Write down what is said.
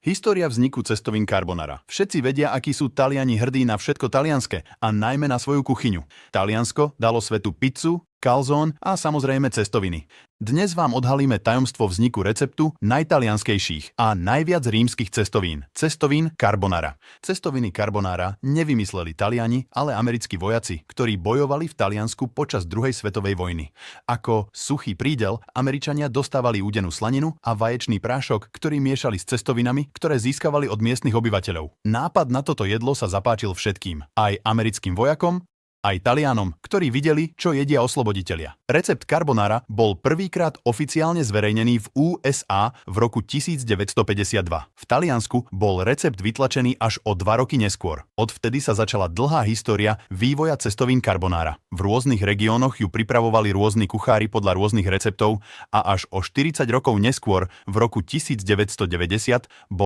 História vzniku cestovín carbonara. Všetci vedia, akí sú Taliani hrdí na všetko talianske a najmä na svoju kuchyňu. Taliansko dalo svetu pizzu, calzone a samozrejme cestoviny. Dnes vám odhalíme tajomstvo vzniku receptu najtalianskejších a najviac rímskych cestovín. Cestovín carbonara. Cestoviny carbonara nevymysleli Taliani, ale americkí vojaci, ktorí bojovali v Taliansku počas druhej svetovej vojny. Ako suchý prídel, Američania dostávali údenú slaninu a vaječný prášok, ktorý miešali s cestovinami, ktoré získavali od miestnych obyvateľov. Nápad na toto jedlo sa zapáčil všetkým, aj americkým vojakom, aj Talianom, ktorí videli, čo jedia osloboditelia. Recept carbonara bol prvýkrát oficiálne zverejnený v USA v roku 1952. V Taliansku bol recept vytlačený až o 2 roky neskôr. Odvtedy sa začala dlhá história vývoja cestovín carbonara. V rôznych regiónoch ju pripravovali rôzni kuchári podľa rôznych receptov a až o 40 rokov neskôr, v roku 1990, bol